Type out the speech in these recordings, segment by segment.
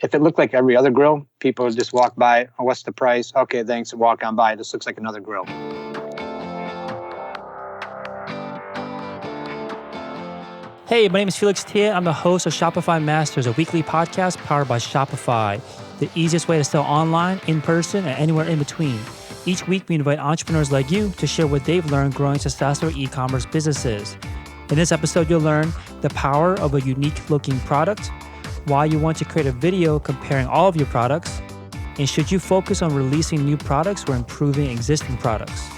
If it looked like every other grill, people would just walk by. Oh, what's the price? Okay, thanks, and walk on by. This looks like another grill. Hey, my name is Felix Tia. I'm the host of Shopify Masters, a weekly podcast powered by Shopify, the easiest way to sell online, in person, and anywhere in between. Each week, we invite entrepreneurs like you to share what they've learned growing successful e-commerce businesses. In this episode, you'll learn the power of a unique-looking product, why you want to create a video comparing all of your products, and should you focus on releasing new products or improving existing products.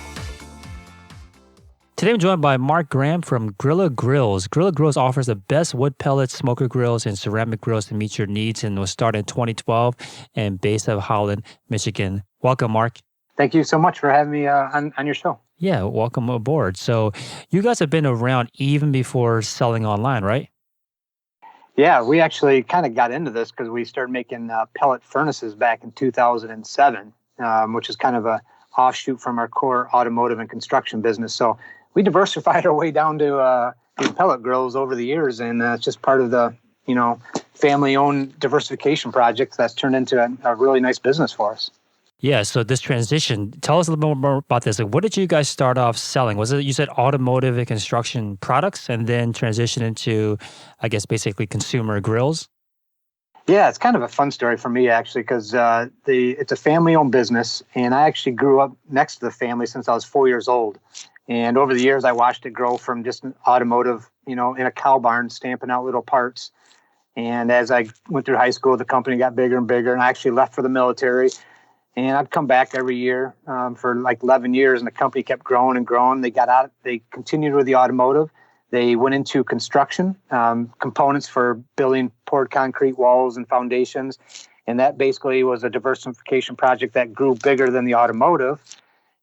Today, I'm joined by Mark Graham from Grilla Grills. Grilla Grills offers the best wood pellet smoker grills and ceramic grills to meet your needs and was started in 2012 and based out of Holland, Michigan. Welcome, Mark. Thank you so much for having me on your show. Yeah, welcome aboard. So you guys have been around even before selling online, right? Yeah, we actually kind of got into this because we started making pellet furnaces back in 2007, which is kind of a offshoot from our core automotive and construction business. So we diversified our way down to these pellet grills over the years, and it's just part of the family-owned diversification project that's turned into a really nice business for us. Yeah, so this transition, tell us a little bit more about this. Like, what did you guys start off selling? Was it, you said automotive and construction products and then transition into, I guess, basically consumer grills? Yeah, it's kind of a fun story for me, actually, because it's a family-owned business, and I actually grew up next to the family since I was 4 years old. And over the years, I watched it grow from just an automotive, in a cow barn, stamping out little parts. And as I went through high school, the company got bigger and bigger, and I actually left for the military. And I'd come back every year for like 11 years, and the company kept growing and growing. They continued with the automotive. They went into construction, components for building poured concrete walls and foundations. And that basically was a diversification project that grew bigger than the automotive.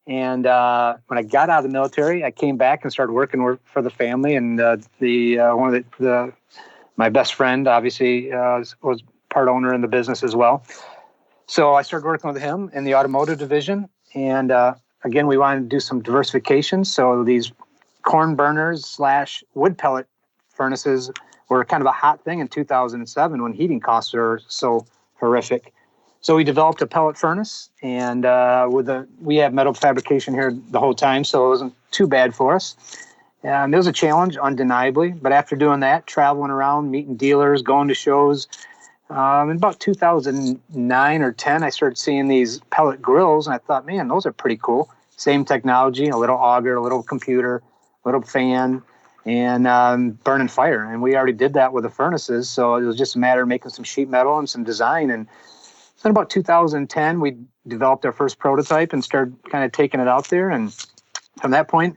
And when I got out of the military, I came back and started working for the family. And my best friend, obviously, was part owner in the business as well. So I started working with him in the automotive division. And again, we wanted to do some diversification. So these corn burners / wood pellet furnaces were kind of a hot thing in 2007 when heating costs were so horrific. So we developed a pellet furnace, and we have metal fabrication here the whole time, so it wasn't too bad for us. It was a challenge, undeniably. But after doing that, traveling around, meeting dealers, going to shows, in about 2009 or 10, I started seeing these pellet grills, and I thought, man, those are pretty cool. Same technology, a little auger, a little computer, a little fan, and burning fire. And we already did that with the furnaces, so it was just a matter of making some sheet metal and some design. And so in about 2010, we developed our first prototype and started kind of taking it out there. And from that point,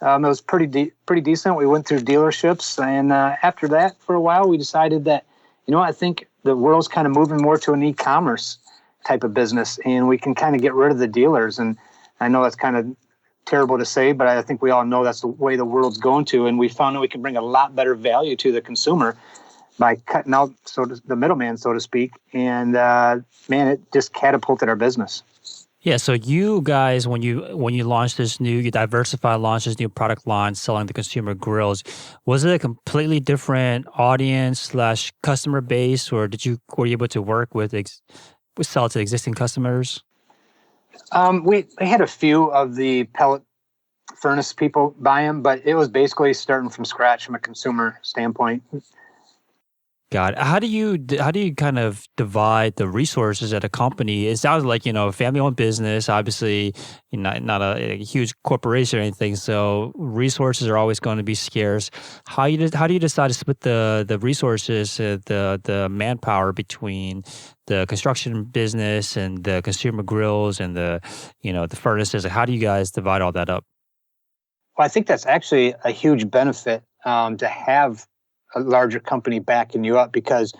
it was pretty decent. We went through dealerships, and after that, for a while, we decided that, I think the world's kind of moving more to an e-commerce type of business, and we can kind of get rid of the dealers. And I know that's kind of terrible to say, but I think we all know that's the way the world's going to. And we found that we can bring a lot better value to the consumer by cutting out the middleman, so to speak. And it just catapulted our business. Yeah, so you guys, when you launched you launched this new product line selling the consumer grills, was it a completely different audience / customer base, or were you able to work sell to existing customers? We had a few of the pellet furnace people buy them, but it was basically starting from scratch from a consumer standpoint. Got it. How do you kind of divide the resources at a company? It sounds like, a family-owned business, obviously, not a huge corporation or anything, so resources are always going to be scarce. How do you decide to split the resources, the manpower between the construction business and the consumer grills and the furnaces? How do you guys divide all that up? Well, I think that's actually a huge benefit to have a larger company backing you up, because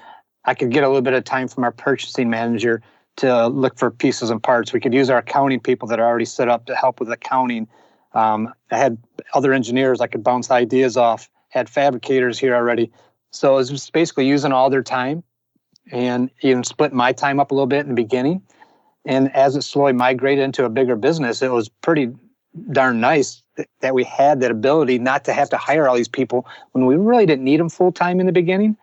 I could get a little bit of time from our purchasing manager to look for pieces and parts. We could use our accounting people that are already set up to help with accounting. I had other engineers I could bounce ideas off, had fabricators here already. So it was just basically using all their time and even split my time up a little bit in the beginning. And as it slowly migrated into a bigger business, it was pretty darn nice that we had that ability not to have to hire all these people when we really didn't need them full time in the beginning.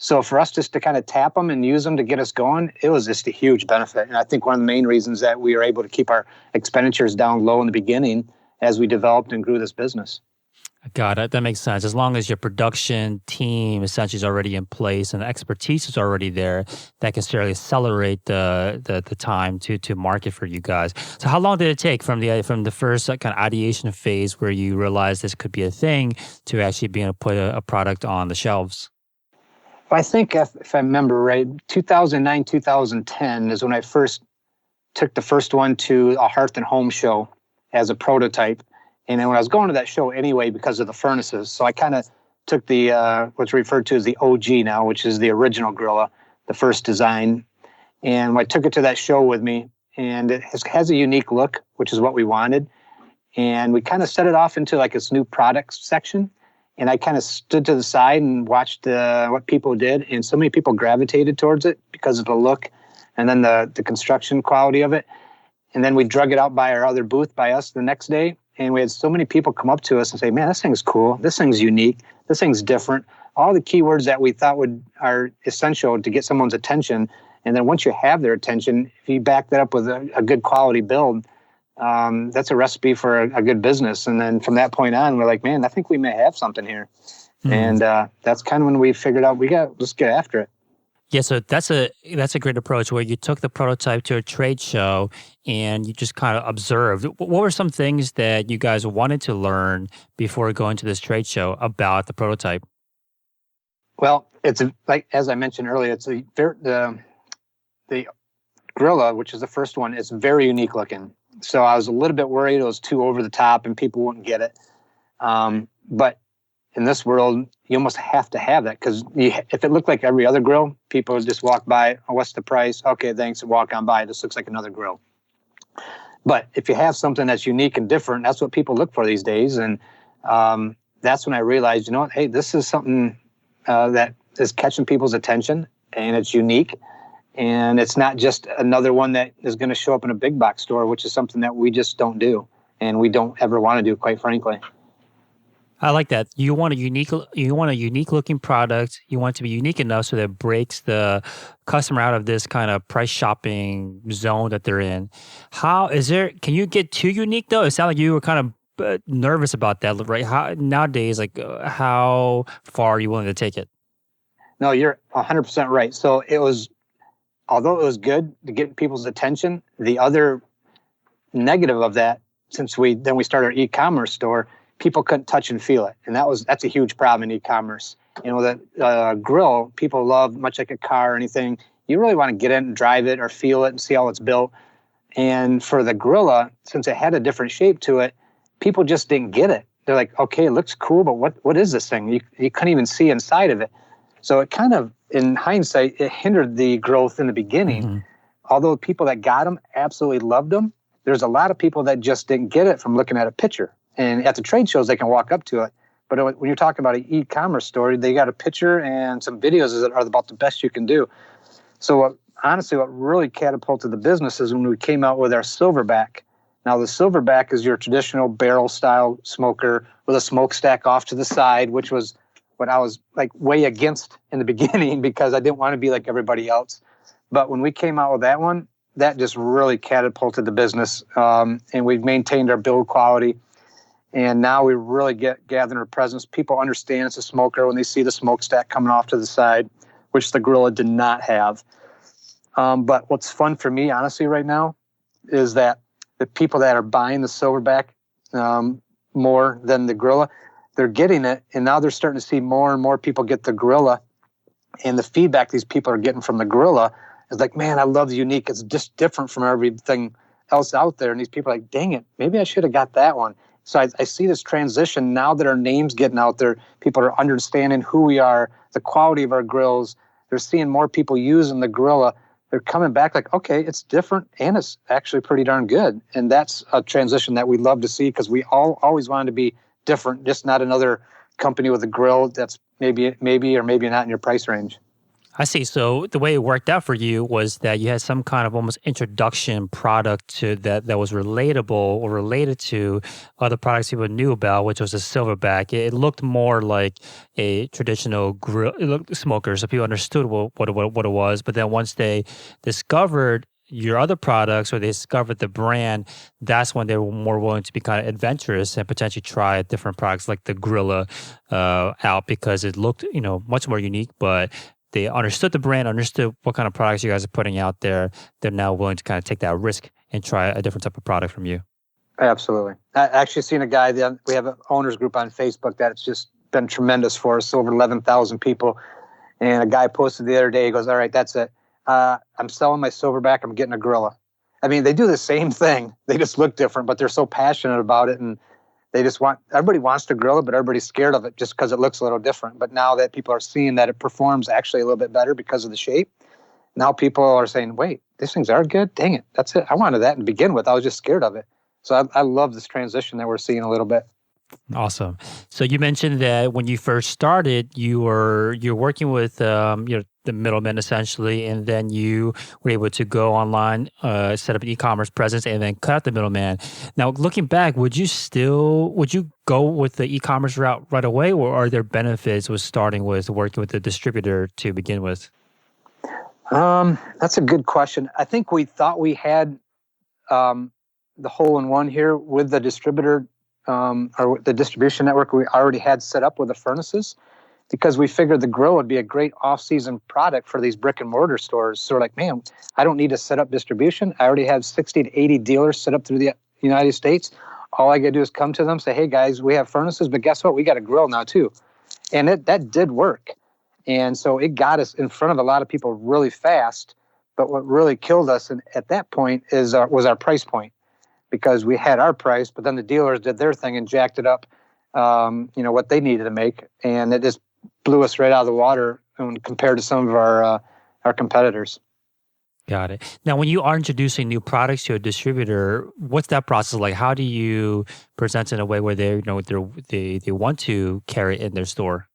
So for us just to kind of tap them and use them to get us going, it was just a huge benefit. And I think one of the main reasons that we were able to keep our expenditures down low in the beginning as we developed and grew this business. Got it. That makes sense. As long as your production team essentially is already in place and the expertise is already there, that can certainly accelerate the time to market for you guys. So how long did it take from the first kind of ideation phase where you realized this could be a thing to actually being able to put a product on the shelves? I think if I remember right, 2009, 2010 is when I first took the first one to a Hearth and Home show as a prototype. And then when I was going to that show anyway, because of the furnaces, so I kind of took the what's referred to as the OG now, which is the original Grilla, the first design. And I took it to that show with me, and it has a unique look, which is what we wanted. And we kind of set it off into like this new products section. And I kind of stood to the side and watched what people did. And so many people gravitated towards it because of the look and then the construction quality of it. And then we drug it out by our other booth by us the next day. And we had so many people come up to us and say, man, this thing's cool. This thing's unique. This thing's different. All the keywords that we thought are essential to get someone's attention. And then once you have their attention, if you back that up with a good quality build, that's a recipe for a good business. And then from that point on, we're like, man, I think we may have something here. And that's kind of when we figured out let's get after it. Yeah, so that's a great approach where you took the prototype to a trade show and you just kind of observed. What were some things that you guys wanted to learn before going to this trade show about the prototype? Well, it's like as I mentioned earlier, it's the Grilla, which is the first one. It's very unique looking. So I was a little bit worried it was too over the top and people wouldn't get it. But in this world, you almost have to have that because if it looked like every other grill, people would just walk by. Oh, what's the price? Okay, thanks, and walk on by. This looks like another grill. But if you have something that's unique and different, that's what people look for these days. And that's when I realized, you know what? Hey, this is something that is catching people's attention, and it's unique. And it's not just another one that is going to show up in a big box store, which is something that we just don't do, and we don't ever want to do, quite frankly. I like that. You want a unique looking product. You want it to be unique enough so that it breaks the customer out of this kind of price shopping zone that they're in. Can you get too unique though? It sounded like you were kind of nervous about that, right? Nowadays, how far are you willing to take it? No, you're 100% right. So although it was good to get people's attention, the other negative of that, since we started our e-commerce store, people couldn't touch and feel it. And that's a huge problem in e-commerce. You know, that grill, people love, much like a car or anything. You really want to get in and drive it or feel it and see how it's built. And for the Grilla, since it had a different shape to it, people just didn't get it. They're like, okay, it looks cool, but what is this thing? You couldn't even see inside of it. So it kind of, in hindsight, it hindered the growth in the beginning. Mm-hmm. Although people that got them absolutely loved them, there's a lot of people that just didn't get it from looking at a picture. And at the trade shows, they can walk up to it. But when you're talking about an e-commerce store, they got a picture and some videos that are about the best you can do. So honestly, what really catapulted the business is when we came out with our Silverback. Now, the Silverback is your traditional barrel-style smoker with a smokestack off to the side, which was what I was like way against in the beginning because I didn't want to be like everybody else. But when we came out with that one, that just really catapulted the business. And we've maintained our build quality. And now we really gathering our presence. People understand it's a smoker when they see the smokestack coming off to the side, which the Grilla did not have. But what's fun for me, honestly, right now, is that the people that are buying the Silverback more than the Grilla, they're getting it, and now they're starting to see more and more people get the Grilla. And the feedback these people are getting from the Grilla is like, man, I love the unique. It's just different from everything else out there. And these people are like, dang it, maybe I should have got that one. So I see this transition now that our name's getting out there. People are understanding who we are, the quality of our grills. They're seeing more people using the Grilla. They're coming back like, okay, it's different and it's actually pretty darn good. And that's a transition that we love to see because we always wanted to be different, just not another company with a grill that's maybe or maybe not in your price range. I see. So the way it worked out for you was that you had some kind of almost introduction product to that was relatable or related to other products people knew about, which was a silverback. It looked more like a traditional grill smoker, so people understood what it was. But then once they discovered your other products or they discovered the brand, that's when they were more willing to be kind of adventurous and potentially try different products like the Grilla out because it looked, much more unique, but they understood the brand, understood what kind of products you guys are putting out there. They're now willing to kind of take that risk and try a different type of product from you. Absolutely. I actually seen a guy that we have an owners group on Facebook that's just been tremendous for us, over 11,000 people. And a guy posted the other day, he goes, all right, that's it. I'm selling my silverback. I'm getting a Grilla. I mean, they do the same thing. They just look different, but they're so passionate about it. And they just everybody wants to grill it, but everybody's scared of it just because it looks a little different. But now that people are seeing that it performs actually a little bit better because of the shape, now people are saying, wait, these things are good? Dang it. That's it. I wanted that to begin with. I was just scared of it. So I love this transition that we're seeing a little bit. Awesome. So you mentioned that when you first started, you're working with the middleman essentially, and then you were able to go online, set up an e-commerce presence, and then cut out the middleman. Now, looking back, would you go with the e-commerce route right away, or are there benefits with starting with working with the distributor to begin with? That's a good question. I think we thought we had the hole-in-one here with the distributor. Or the distribution network we already had set up with the furnaces, because we figured the grill would be a great off-season product for these brick and mortar stores. So we're like, man, I don't need to set up distribution. I already have 60 to 80 dealers set up through the United States. All I got to do is come to them, say, hey guys, we have furnaces, but guess what? We got a grill now too. And that did work. And so it got us in front of a lot of people really fast. But what really killed us at that point was our price point. Because we had our price, but then the dealers did their thing and jacked it up, what they needed to make. And it just blew us right out of the water compared to some of our competitors. Got it. Now, when you are introducing new products to a distributor, what's that process like? How do you present in a way where they want to carry it in their store?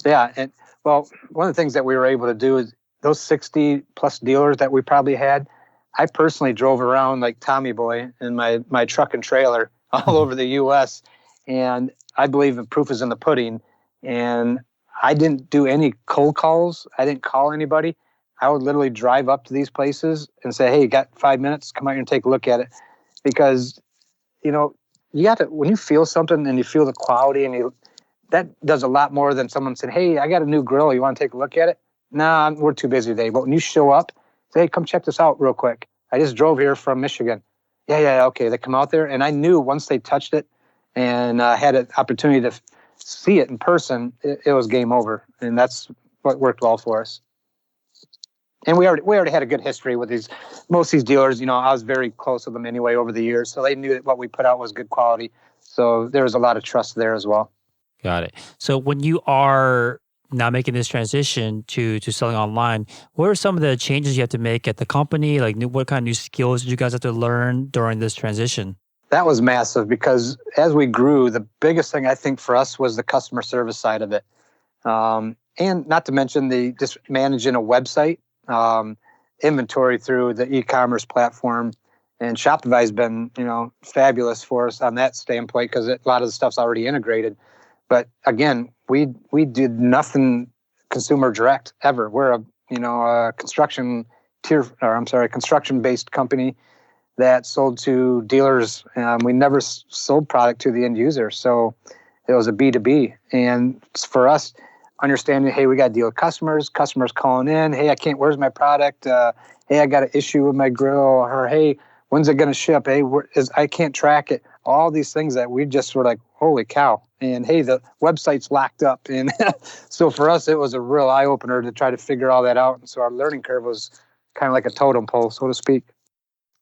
Yeah. And well, one of the things that we were able to do is those 60 plus dealers that we probably had, I personally drove around like Tommy Boy in my truck and trailer all over the U.S. And I believe the proof is in the pudding. And I didn't do any cold calls. I didn't call anybody. I would literally drive up to these places and say, hey, you got 5 minutes? Come out here and take a look at it. Because, you got to, when you feel something and you feel the quality, and that does a lot more than someone said, hey, I got a new grill. You want to take a look at it? Nah, we're too busy today. But when you show up, say, hey, come check this out real quick. I just drove here from Michigan. Yeah, okay. They come out there, and I knew once they touched it and had an opportunity to see it in person, it was game over. And that's what worked well for us. And we already had a good history with most of these dealers. I was very close with them anyway over the years, so they knew that what we put out was good quality. So there was a lot of trust there as well. Got it. So when you are now making this transition to selling online, what are some of the changes you have to make at the company? Like, what kind of new skills did you guys have to learn during this transition? That was massive, because as we grew, the biggest thing I think for us was the customer service side of it. And not to mention just managing a website, inventory through the e-commerce platform. And Shopify has been, fabulous for us on that standpoint, because a lot of the stuff's already integrated. But again, we did nothing consumer direct ever. We're a construction-based company that sold to dealers. We never sold product to the end user, so it was a B2B. And for us, understanding, hey, we got to deal with customers calling in, hey, where's my product? Hey, I got an issue with my grill, or hey, when's it going to ship? Hey, I can't track it. All these things that we just were like, holy cow. And hey, the website's locked up. And so for us, it was a real eye opener to try to figure all that out. And so our learning curve was kind of like a totem pole, so to speak.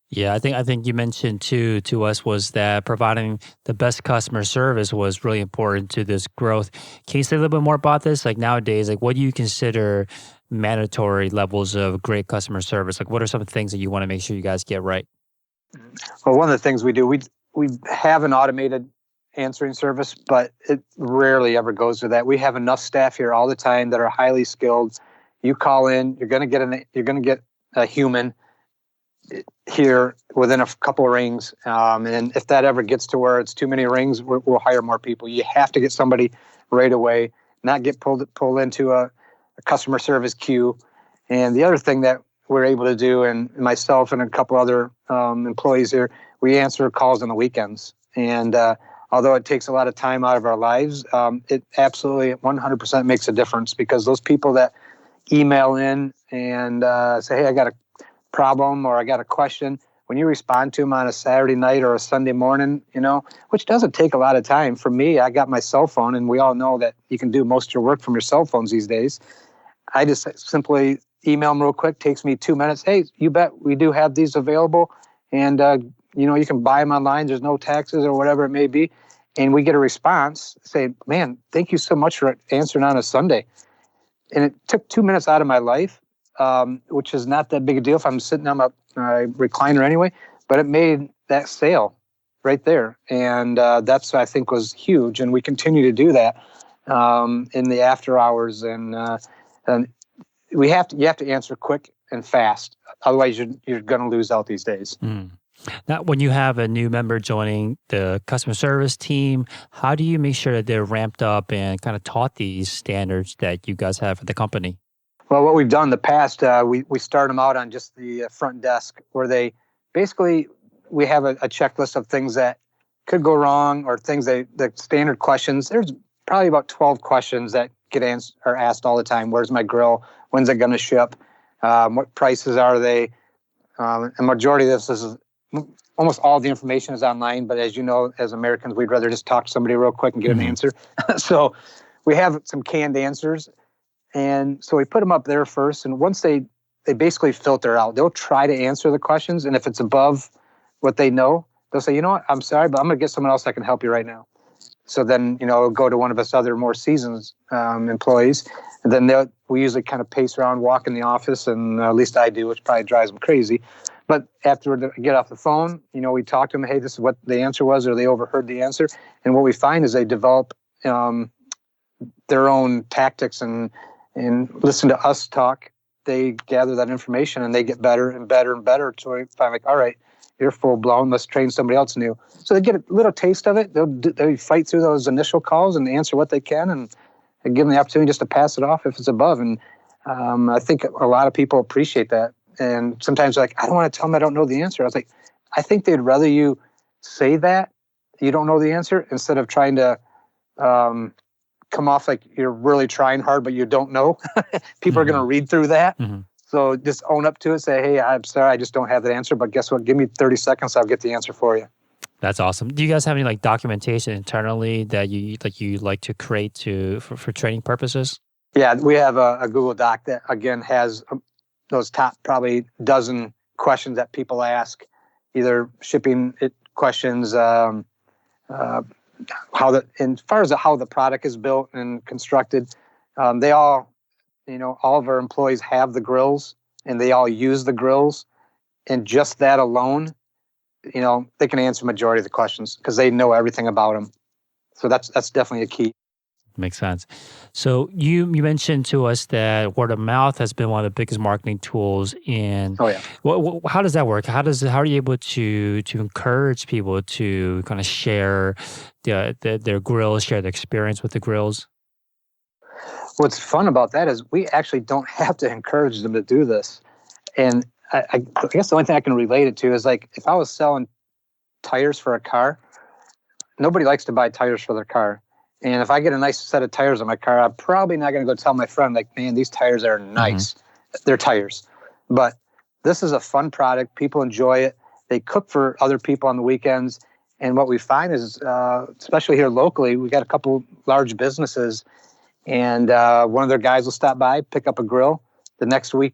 Yeah, I think you mentioned to us was that providing the best customer service was really important to this growth. Can you say a little bit more about this? Like nowadays, like what do you consider mandatory levels of great customer service? Like what are some of the things that you want to make sure you guys get right? Well, one of the things we do, we have an automated answering service, but it rarely ever goes to that. We have enough staff here all the time that are highly skilled. You call in, you're going to get a human here within a couple of rings. And if that ever gets to where it's too many rings, we'll hire more people. You have to get somebody right away, not get pulled into a customer service queue. And the other thing that we're able to do, and myself and a couple other employees here, we answer calls on the weekends. And although it takes a lot of time out of our lives, it absolutely 100% makes a difference, because those people that email in and say, hey, I got a problem or I got a question, when you respond to them on a Saturday night or a Sunday morning, which doesn't take a lot of time. For me, I got my cell phone, and we all know that you can do most of your work from your cell phones these days. I just simply email them real quick. Takes me 2 minutes. Hey, you bet we do have these available. And, you can buy them online. There's no taxes or whatever it may be. And we get a response, say, man, thank you so much for answering on a Sunday. And it took 2 minutes out of my life, which is not that big a deal if I'm sitting on my recliner anyway, but it made that sale right there. And that's, I think, was huge. And we continue to do that in the after hours. And you have to answer quick and fast. Otherwise, you're going to lose out these days. Mm. Now, when you have a new member joining the customer service team, how do you make sure that they're ramped up and kind of taught these standards that you guys have at the company? Well, what we've done in the past, we start them out on just the front desk, where we have a checklist of things that could go wrong, or things the standard questions. There's probably about 12 questions that get asked all the time. Where's my grill? When's it going to ship? What prices are they? And majority of this is almost all the information is online. But as you know, as Americans, we'd rather just talk to somebody real quick and get an answer. So we have some canned answers. And so we put them up there first. And once they basically filter out, they'll try to answer the questions. And if it's above what they know, they'll say, you know what, I'm sorry, but I'm going to get someone else that can help you right now. So then, it'll go to one of us other more seasoned employees. And then we usually kind of pace around, walk in the office, and at least I do, which probably drives them crazy. But after they get off the phone, we talk to them, hey, this is what the answer was, or they overheard the answer. And what we find is they develop their own tactics and listen to us talk. They gather that information, and they get better and better and better until we find, all right, you're full blown. Let's train somebody else new. So they get a little taste of it. They fight through those initial calls and answer what they can, and give them the opportunity just to pass it off if it's above. And I think a lot of people appreciate that. And sometimes they're like, I don't want to tell them I don't know the answer. I was like, I think they'd rather you say that you don't know the answer instead of trying to come off like you're really trying hard, but you don't know. People are going to read through that. Mm-hmm. So just own up to it. Say, hey, I'm sorry, I just don't have that answer. But guess what? Give me 30 seconds. I'll get the answer for you. That's awesome. Do you guys have any documentation internally that you like to create for training purposes? Yeah, we have a Google Doc that, again, has those top probably dozen questions that people ask, either shipping questions, as far as how the product is built and constructed. They all, all of our employees have the grills, and they all use the grills, and just that alone, they can answer majority of the questions because they know everything about them. So that's definitely a key. Makes sense. So you mentioned to us that word of mouth has been one of the biggest marketing tools. And how does that work? How are you able to encourage people to kind of share their grills, share their experience with the grills? What's fun about that is we actually don't have to encourage them to do this. And I guess the only thing I can relate it to is if I was selling tires for a car, nobody likes to buy tires for their car. And if I get a nice set of tires on my car, I'm probably not going to go tell my friend, man, these tires are nice. Mm-hmm. They're tires. But this is a fun product. People enjoy it. They cook for other people on the weekends. And what we find is, especially here locally, we got a couple large businesses, and one of their guys will stop by, pick up a grill. The next week,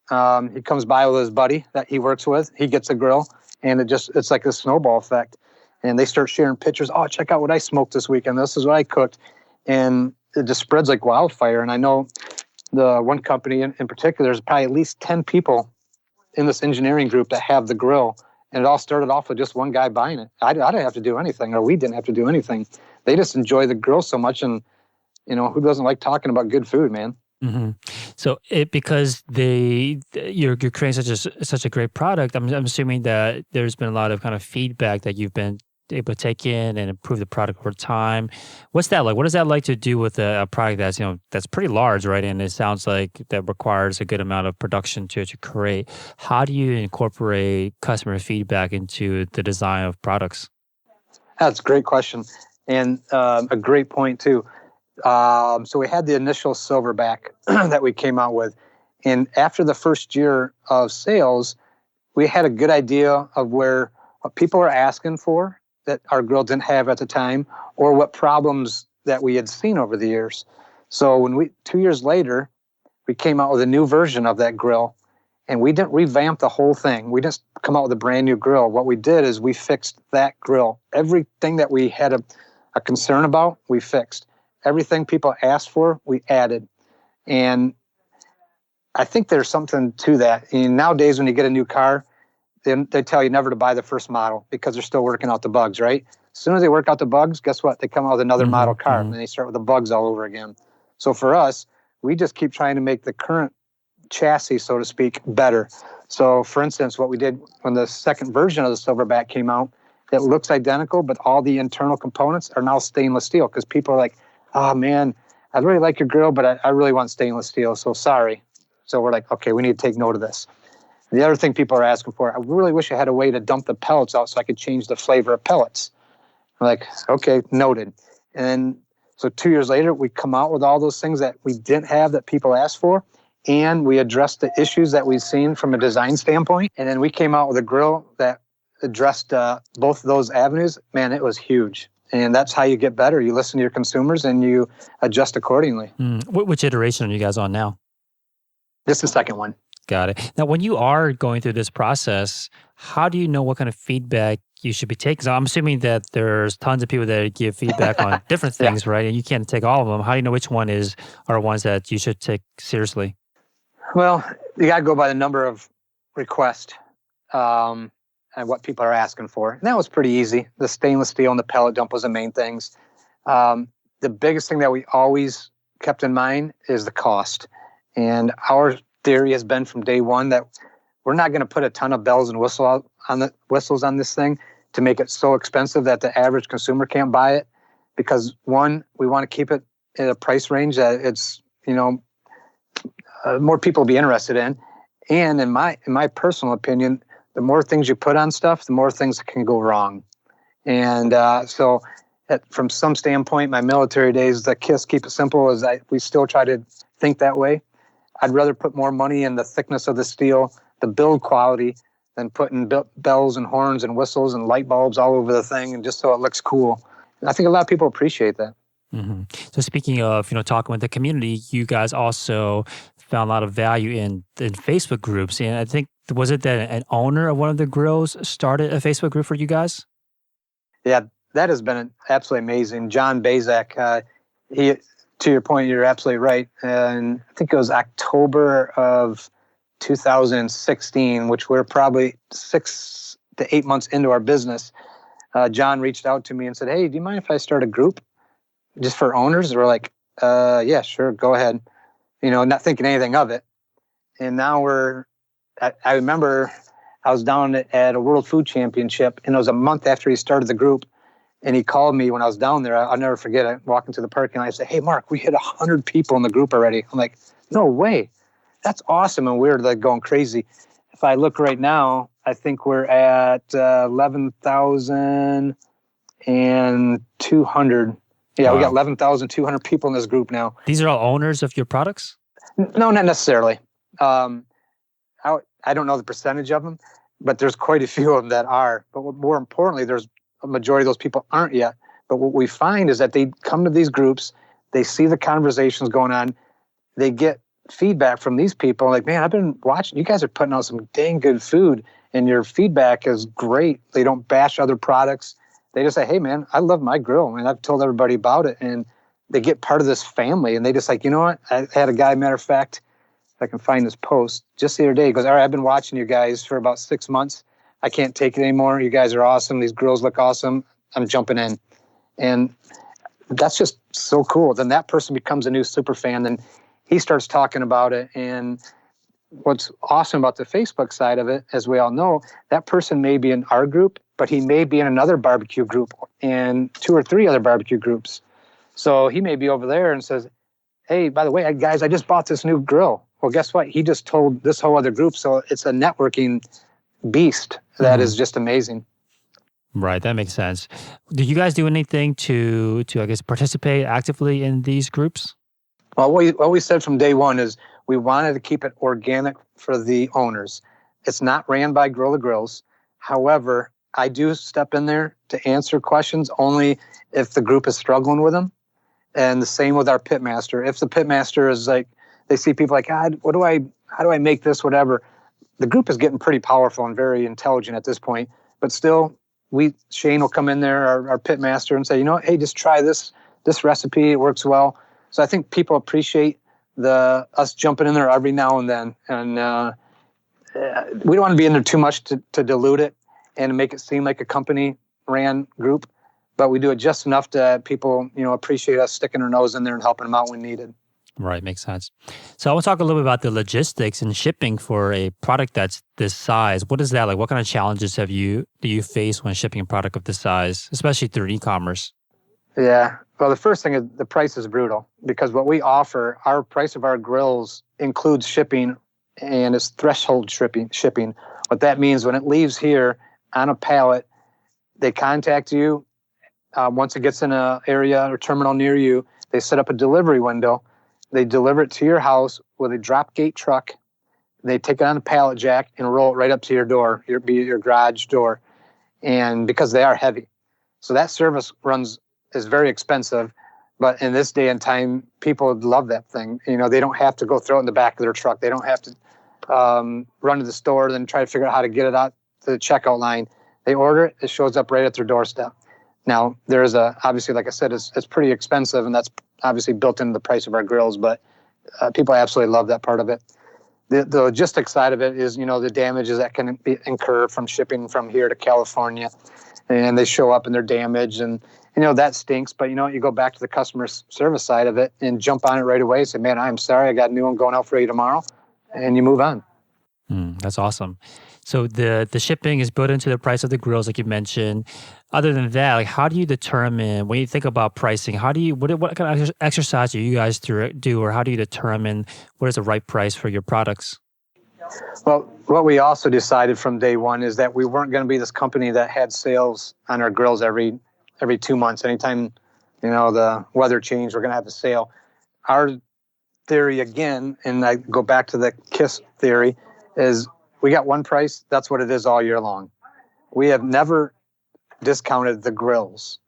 he comes by with his buddy that he works with. He gets a grill, and it's like a snowball effect. And they start sharing pictures. Oh, check out what I smoked this weekend. This is what I cooked. And it just spreads like wildfire. And I know the one company in particular, there's probably at least 10 people in this engineering group that have the grill. And it all started off with just one guy buying it. I didn't have to do anything, or we didn't have to do anything. They just enjoy the grill so much. And, who doesn't like talking about good food, man? hmm So you're creating such a great product. I'm assuming that there's been a lot of kind of feedback that you've been able to take in and improve the product over time. What's that like? What is that like to do with a product that's pretty large, right? And it sounds like that requires a good amount of production to create. How do you incorporate customer feedback into the design of products? That's a great question, and a great point too. So we had the initial silverback that we came out with, and after the first year of sales, we had a good idea of what people are asking for that our grill didn't have at the time, or what problems that we had seen over the years. So when 2 years later, we came out with a new version of that grill, and we didn't revamp the whole thing. We just come out with a brand new grill. What we did is we fixed that grill. Everything that we had a concern about, we fixed. Everything people asked for, we added. And I think there's something to that. And nowadays, when you get a new car, they tell you never to buy the first model because they're still working out the bugs, right? As soon as they work out the bugs, guess what? They come out with another model car, and they start with the bugs all over again. So for us, we just keep trying to make the current chassis, so to speak, better. So for instance, what we did when the second version of the Silverback came out, it looks identical, but all the internal components are now stainless steel because people are like, oh man, I really like your grill, but I really want stainless steel, so sorry. So we're like, okay, we need to take note of this. The other thing people are asking for, I really wish I had a way to dump the pellets out so I could change the flavor of pellets. I'm like, okay, noted. And so 2 years later, we come out with all those things that we didn't have that people asked for, and we addressed the issues that we've seen from a design standpoint. And then we came out with a grill that addressed both of those avenues. Man, it was huge. And that's how you get better. You listen to your consumers and you adjust accordingly. Which iteration are you guys on now? This is the second one. Got it. Now, when you are going through this process, how do you know what kind of feedback you should be taking? So I'm assuming that there's tons of people that give feedback on different things, right? And you can't take all of them. How do you know which are ones that you should take seriously? Well, you got to go by the number of requests and what people are asking for. And that was pretty easy. The stainless steel and the pellet dump was the main things. The biggest thing that we always kept in mind is the cost. And our theory has been from day one that we're not going to put a ton of bells and whistles on this thing to make it so expensive that the average consumer can't buy it. Because one, we want to keep it at a price range that it's, more people will be interested in. And in my personal opinion, the more things you put on stuff, the more things can go wrong. And from some standpoint, my military days, the KISS, keep it simple, we still try to think that way. I'd rather put more money in the thickness of the steel, the build quality, than putting bells and horns and whistles and light bulbs all over the thing, and just so it looks cool. And I think a lot of people appreciate that. Mm-hmm. So speaking of, talking with the community, you guys also found a lot of value in Facebook groups. And I think, was it that an owner of one of the grills started a Facebook group for you guys? Yeah, that has been absolutely amazing. John Bazak, to your point, you're absolutely right. And I think it was October of 2016, which we're probably 6 to 8 months into our business. John reached out to me and said, hey, do you mind if I start a group just for owners? We're like, yeah, sure, go ahead. Not thinking anything of it. And now I remember I was down at a World Food Championship, and it was a month after he started the group. And he called me when I was down there. I'll never forget it. Walking to the parking lot, I said, hey, Mark, we hit 100 people in the group already. I'm like, no way. That's awesome. And we're like going crazy. If I look right now, I think we're at 11,200. Yeah, wow. We got 11,200 people in this group now. These are all owners of your products? No, not necessarily. I don't know the percentage of them, but there's quite a few of them that are. But more importantly, there's a majority of those people aren't yet. But what we find is that they come to these groups, they see the conversations going on, they get feedback from these people like, man, I've been watching, you guys are putting out some dang good food and your feedback is great. They don't bash other products. They just say, hey man, I love my grill and I've told everybody about it, and they get part of this family. And they just like, you know what? I had a guy, matter of fact, if I can find this post just the other day, he goes, all right, I've been watching you guys for about 6 months. I can't take it anymore. You guys are awesome. These grills look awesome. I'm jumping in. And that's just so cool. Then that person becomes a new super fan. And he starts talking about it. And what's awesome about the Facebook side of it, as we all know, that person may be in our group, but he may be in another barbecue group and 2 or 3 other barbecue groups. So he may be over there and says, hey, by the way, guys, I just bought this new grill. Well, guess what? He just told this whole other group. So it's a networking beast that is just amazing. Right, that makes sense. Do you guys do anything to I guess, participate actively in these groups? Well, what we said from day one is we wanted to keep it organic for the owners. It's not ran by Grilla Grills. However, I do step in there to answer questions only if the group is struggling with them. And the same with our pit master. If the pit master is like, they see people like, God, how do I make this, whatever. The group is getting pretty powerful and very intelligent at this point. But still, Shane will come in there, our pit master, and say, hey, just try this recipe. It works well. So I think people appreciate us jumping in there every now and then. And we don't want to be in there too much to dilute it and make it seem like a company-ran group. But we do it just enough to people, appreciate us sticking our nose in there and helping them out when needed. Right, makes sense. So I want to talk a little bit about the logistics and shipping for a product that's this size. What is that like? What kind of challenges do you face when shipping a product of this size, especially through e-commerce? Yeah. Well, the first thing is the price is brutal because what we offer, our price of our grills includes shipping and it's threshold shipping. What that means, when it leaves here on a pallet, they contact you. Once it gets in an area or terminal near you, they set up a delivery window. They deliver it to your house with a drop gate truck. They take it on a pallet jack and roll it right up to your door, your garage door. And because they are heavy. So that service is very expensive. But in this day and time, people love that thing. They don't have to go throw it in the back of their truck. They don't have to run to the store, then try to figure out how to get it out to the checkout line. They order it. It shows up right at their doorstep. Now, there's obviously, like I said, it's pretty expensive, and that's obviously built into the price of our grills, but people absolutely love that part of it. The logistics side of it is, the damages that can incur from shipping from here to California, and they show up and they're damaged, and, that stinks, but, you go back to the customer service side of it and jump on it right away and say, man, I'm sorry, I got a new one going out for you tomorrow, and you move on. That's awesome. So the shipping is built into the price of the grills, like you mentioned. Other than that, like how do you determine when you think about pricing? What kind of exercise do you guys do, or how do you determine what is the right price for your products? Well, what we also decided from day one is that we weren't going to be this company that had sales on our grills every 2 months. Anytime the weather changed, we're going to have a sale. Our theory again, and I go back to the KISS theory, is we got one price. That's what it is all year long. We have never discounted the grills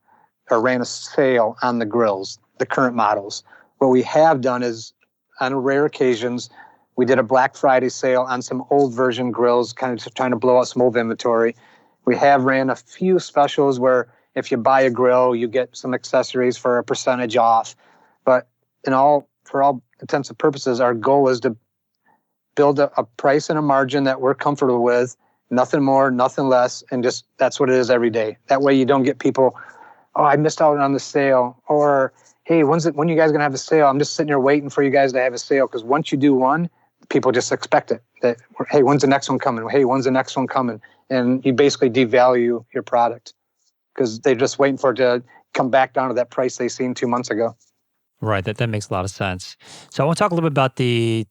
or ran a sale on the grills, the current models. What we have done is, on rare occasions, we did a Black Friday sale on some old version grills, kind of trying to blow out some old inventory. We have ran a few specials where if you buy a grill, you get some accessories for a percentage off. But for all intents and purposes, our goal is to build a price and a margin that we're comfortable with, nothing more, nothing less, and just that's what it is every day. That way you don't get people, oh, I missed out on the sale, or hey, when you guys going to have a sale? I'm just sitting here waiting for you guys to have a sale, because once you do one, people just expect it. That, hey, when's the next one coming? Hey, when's the next one coming? And you basically devalue your product because they're just waiting for it to come back down to that price they seen 2 months ago. Right, that makes a lot of sense. So I want to talk a little bit about the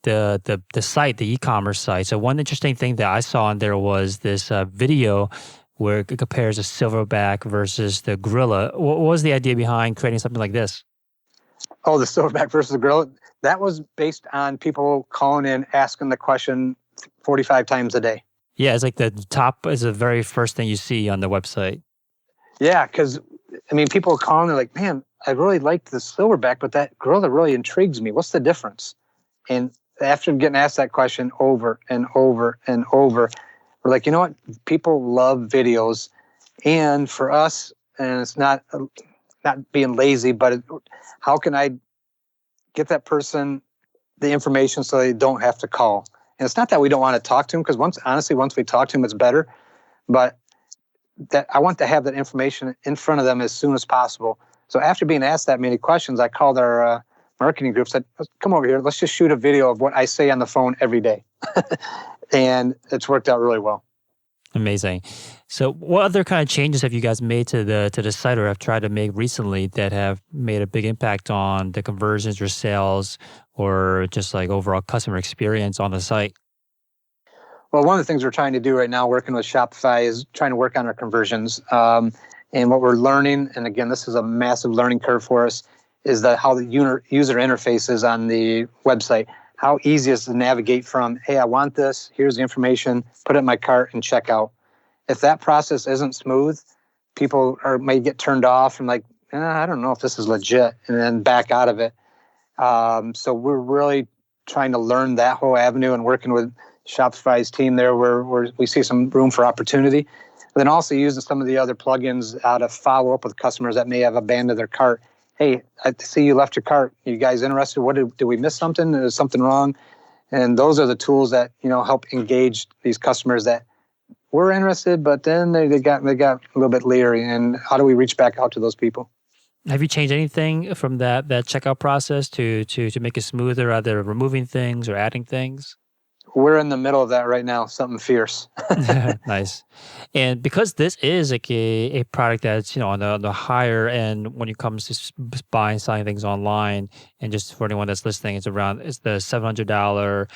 site, the e-commerce site. So one interesting thing that I saw in there was this video where it compares a Silverback versus the Grilla. What was the idea behind creating something like this? Oh, the Silverback versus the Grilla? That was based on people calling in, asking the question 45 times a day. Yeah, it's like the top is the very first thing you see on the website. Yeah, because, people are calling, they're like, man, I really like the Silverback, but that Grilla really intrigues me. What's the difference? And after getting asked that question over and over and over, we're like, you know what? People love videos. And for us, and it's not being lazy, but how can I get that person the information so they don't have to call? And it's not that we don't want to talk to them, because once we talk to them, it's better. But that I want to have that information in front of them as soon as possible. So after being asked that many questions, I called our marketing group said, come over here. Let's just shoot a video of what I say on the phone every day. And it's worked out really well. Amazing. So what other kind of changes have you guys made to the site or have tried to make recently that have made a big impact on the conversions or sales or just like overall customer experience on the site? Well, one of the things we're trying to do right now, working with Shopify, is trying to work on our conversions. And what we're learning, and again, this is a massive learning curve for us, is that how the user interface is on the website. How easy is it to navigate from, hey, I want this, here's the information, put it in my cart and check out. If that process isn't smooth, people may get turned off and like, I don't know if this is legit, and then back out of it. So we're really trying to learn that whole avenue and working with Shopify's team there where we see some room for opportunity. And then also using some of the other plugins to follow up with customers that may have abandoned their cart. Hey, I see you left your cart. You guys interested? What did we miss something? Is something wrong? And those are the tools that help engage these customers that were interested, but then they got a little bit leery. And how do we reach back out to those people? Have you changed anything from that checkout process to make it smoother, either removing things or adding things? We're in the middle of that right now, something fierce. Nice. And because this is like a product that's, on the higher end when it comes to buying, selling things online, and just for anyone that's listening, it's the $700,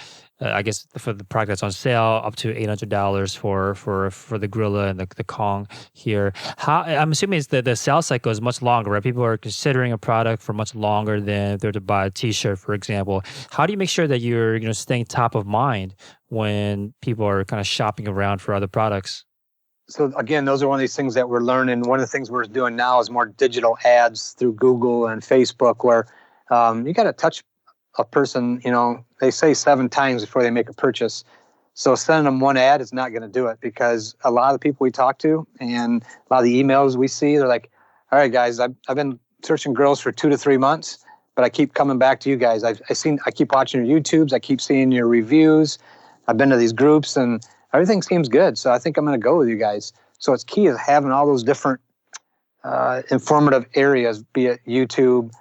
I guess for the product that's on sale, up to $800 for the Grilla and the Kong here. I'm assuming it's the sales cycle is much longer, right? People are considering a product for much longer than if they're to buy a T-shirt, for example. How do you make sure that you're staying top of mind when people are kind of shopping around for other products? So again, those are one of these things that we're learning. One of the things we're doing now is more digital ads through Google and Facebook, where you got to touch a person, they say 7 times before they make a purchase. So sending them one ad is not going to do it, because a lot of the people we talk to and a lot of the emails we see, they're like, all right, guys, I've been searching grills for 2 to 3 months, but I keep coming back to you guys. I keep watching your YouTubes. I keep seeing your reviews. I've been to these groups and everything seems good. So I think I'm going to go with you guys. So it's key is having all those different informative areas, be it YouTube,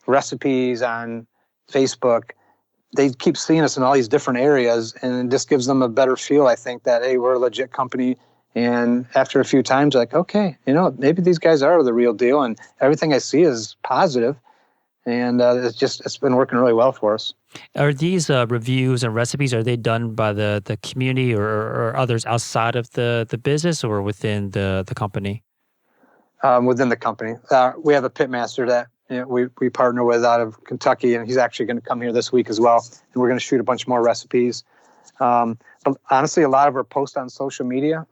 recipes on Facebook. They keep seeing us in all these different areas, and it just gives them a better feel, I think, that, hey, we're a legit company. And after a few times, like, okay, maybe these guys are the real deal, and everything I see is positive. And it's been working really well for us. Are these reviews and recipes, are they done by the community or others outside of the business or within the company? Within the company. We have a pit master that we partner with out of Kentucky, and he's actually going to come here this week as well. And we're going to shoot a bunch more recipes. But honestly, a lot of our posts on social media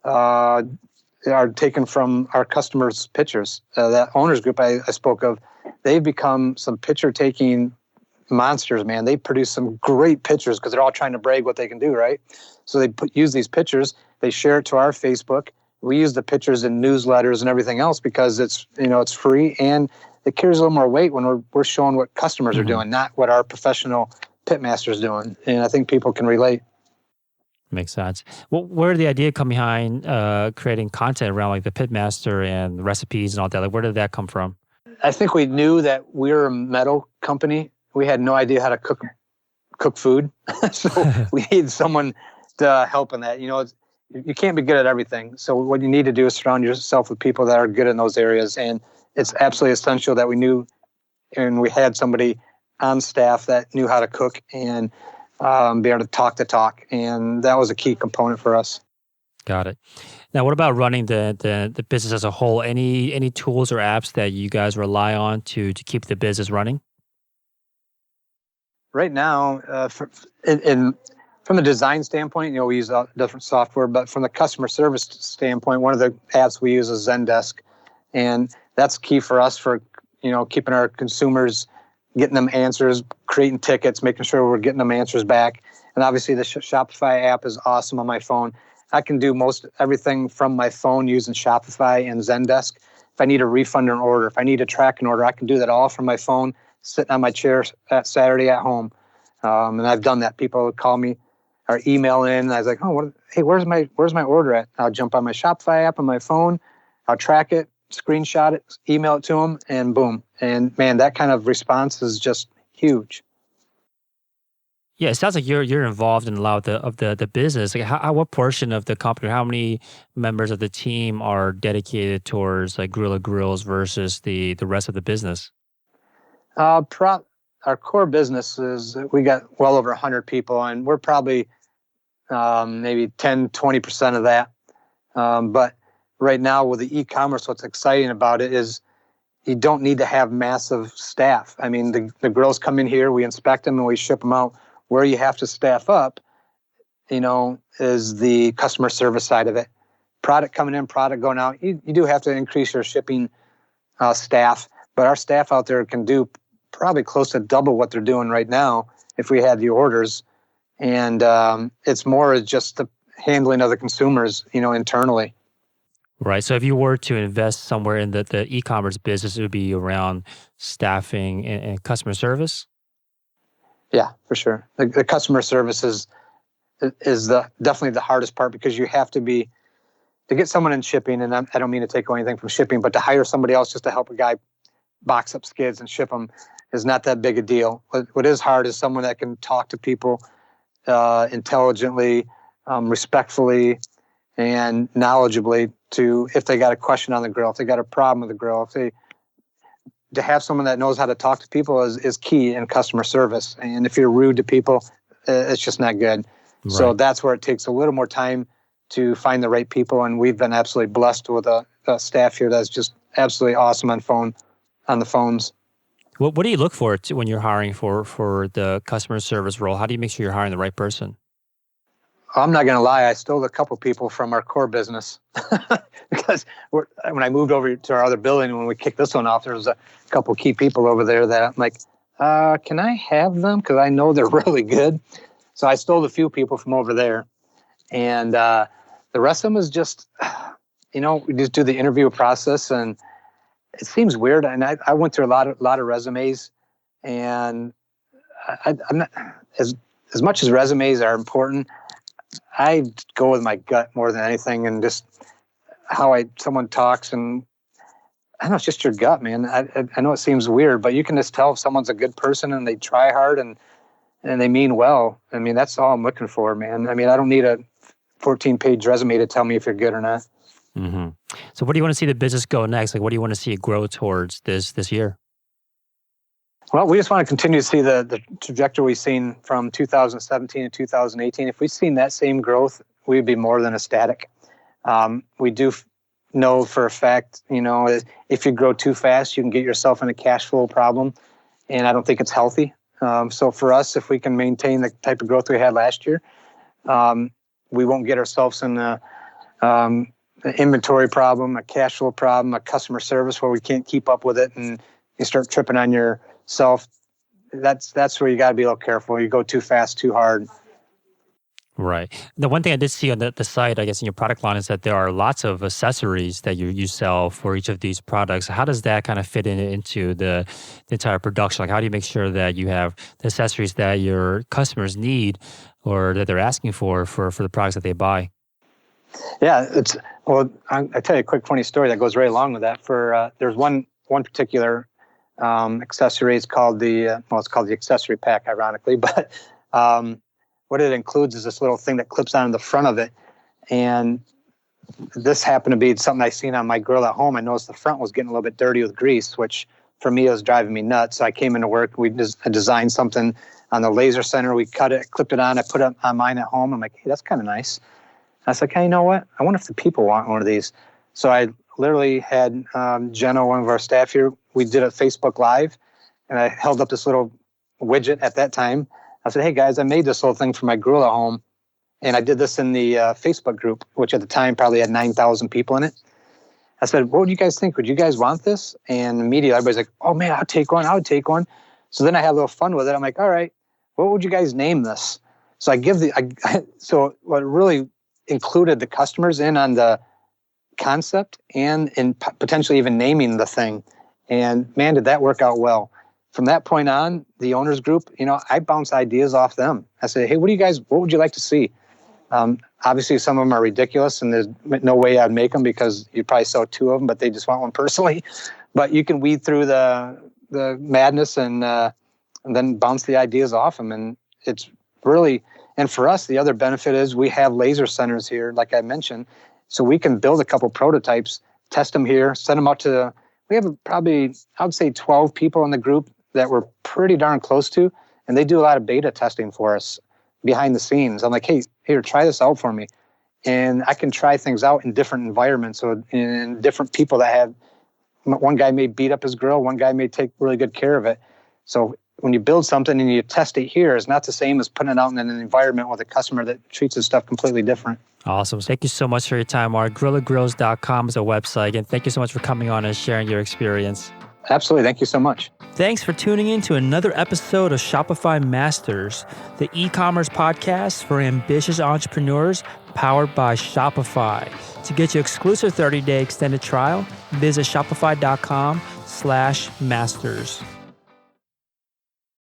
are taken from our customers' pictures. That owners group I spoke of, they've become some picture-taking monsters, man. They produce some great pictures because they're all trying to brag what they can do, right? So they use these pictures, they share it to our Facebook. We use the pictures in newsletters and everything else because it's free, and it carries a little more weight when we're showing what customers are doing, not what our professional pitmaster is doing. And I think people can relate. Makes sense. Well, where did the idea come behind creating content around like the pitmaster and the recipes and all that? Like, where did that come from? I think we knew that we were a metal company. We had no idea how to cook food, so we needed someone to help in that. You can't be good at everything. So what you need to do is surround yourself with people that are good in those areas. And it's absolutely essential that we knew and we had somebody on staff that knew how to cook and be able to talk the talk. And that was a key component for us. Got it. Now, what about running the business as a whole? Any tools or apps that you guys rely on to keep the business running? Right now, from a design standpoint, we use different software, but from the customer service standpoint, one of the apps we use is Zendesk. And that's key for us for, keeping our consumers, getting them answers, creating tickets, making sure we're getting them answers back. And obviously the Shopify app is awesome on my phone. I can do most everything from my phone using Shopify and Zendesk. If I need a refund or an order, if I need to track an order, I can do that all from my phone, sitting on my chair at Saturday at home. And I've done that. People would call me or email in. And I was like, hey, where's my order at? I'll jump on my Shopify app on my phone. I'll track it. screenshot it, email it to them, and boom. And man, that kind of response is just huge. Yeah, it sounds like you're involved in a lot of the business. Like, what portion of the company, how many members of the team are dedicated towards like Grilla Grills versus the rest of the business? Our core business is we got well over 100 people, and we're probably maybe 10-20% of that. But right now with the e-commerce, what's exciting about it is you don't need to have massive staff. I mean, the grills come in here, we inspect them, and we ship them out. Where you have to staff up, is the customer service side of it. Product coming in, product going out. You do have to increase your shipping staff, but our staff out there can do probably close to double what they're doing right now if we had the orders. And it's more just the handling of the consumers, internally. Right. So if you were to invest somewhere in the e-commerce business, it would be around staffing and customer service? Yeah, for sure. The customer service is definitely the hardest part, because you have to get someone in shipping, and I don't mean to take away anything from shipping, but to hire somebody else just to help a guy box up skids and ship them is not that big a deal. What is hard is someone that can talk to people intelligently, respectfully, and knowledgeably if they got a question on the grill, if they got a problem with the grill, to have someone that knows how to talk to people is key in customer service. And if you're rude to people, it's just not good. Right. So that's where it takes a little more time to find the right people. And we've been absolutely blessed with a staff here that's just absolutely awesome on the phones. What do you look for when you're hiring for the customer service role? How do you make sure you're hiring the right person? I'm not going to lie. I stole a couple people from our core business because when I moved over to our other building, when we kicked this one off, there was a couple key people over there that I'm like, can I have them? Because I know they're really good. So I stole a few people from over there. And the rest of them is just, we just do the interview process. And it seems weird. And I went through a lot of resumes. And I'm not, as much as resumes are important, I go with my gut more than anything, and just how someone talks, and I don't know, it's just your gut, man. I know it seems weird, but you can just tell if someone's a good person and they try hard and they mean well. I mean, that's all I'm looking for, man. I mean, I don't need a 14-page resume to tell me if you're good or not. Mm-hmm. So, what do you want to see the business go next? Like, what do you want to see it grow towards this year? Well, we just want to continue to see the trajectory we've seen from 2017 to 2018. If we've seen that same growth, we'd be more than ecstatic. We do know for a fact, if you grow too fast, you can get yourself in a cash flow problem, and I don't think it's healthy. So for us, if we can maintain the type of growth we had last year, we won't get ourselves in an inventory problem, a cash flow problem, a customer service where we can't keep up with it, and you start tripping on yourself. That's where you got to be a little careful. You go too fast, too hard. Right. The one thing I did see on the site, I guess, in your product line is that there are lots of accessories that you sell for each of these products. How does that kind of fit into the entire production? Like, how do you make sure that you have the accessories that your customers need or that they're asking for the products that they buy? Yeah, I tell you a quick funny story that goes right along with that. There's one particular accessory. It's called the accessory pack, ironically, but what it includes is this little thing that clips on the front of it. And this happened to be something I seen on my grill at home. I noticed the front was getting a little bit dirty with grease, which for me was driving me nuts. So I came into work. I designed something on the laser center. We cut it, clipped it on. I put it on mine at home. I'm like, hey, that's kind of nice. I was like, hey, you know what? I wonder if the people want one of these. So I literally had Jenna, one of our staff here, we did a Facebook Live, and I held up this little widget at that time. I said, hey, guys, I made this little thing for my grill at home, and I did this in the Facebook group, which at the time probably had 9,000 people in it. I said, what would you guys think? Would you guys want this? And immediately everybody's like, oh, man, I'll take one. I would take one. So then I had a little fun with it. I'm like, all right, what would you guys name this? So so what really included the customers in on the concept and in potentially even naming the thing. And man, did that work out well. From that point on, the owners group, I bounce ideas off them. I say, hey, what would you like to see? Obviously, some of them are ridiculous, and there's no way I'd make them because you probably sell 2 of them, but they just want one personally. But you can weed through the madness and then bounce the ideas off them. And it's really, and for us, the other benefit is we have laser centers here, like I mentioned, so we can build a couple prototypes, test them here, send them out to, we have probably, I would say 12 people in the group that we're pretty darn close to, and they do a lot of beta testing for us behind the scenes. I'm like, hey, here, try this out for me. And I can try things out in different environments, so in different people that have, one guy may beat up his grill, one guy may take really good care of it. So when you build something and you test it here, it's not the same as putting it out in an environment with a customer that treats his stuff completely different. Awesome. Thank you so much for your time, Mark. GrillaGrills.com is a website. And thank you so much for coming on and sharing your experience. Absolutely. Thank you so much. Thanks for tuning in to another episode of Shopify Masters, the e-commerce podcast for ambitious entrepreneurs powered by Shopify. To get your exclusive 30-day extended trial, visit shopify.com/masters.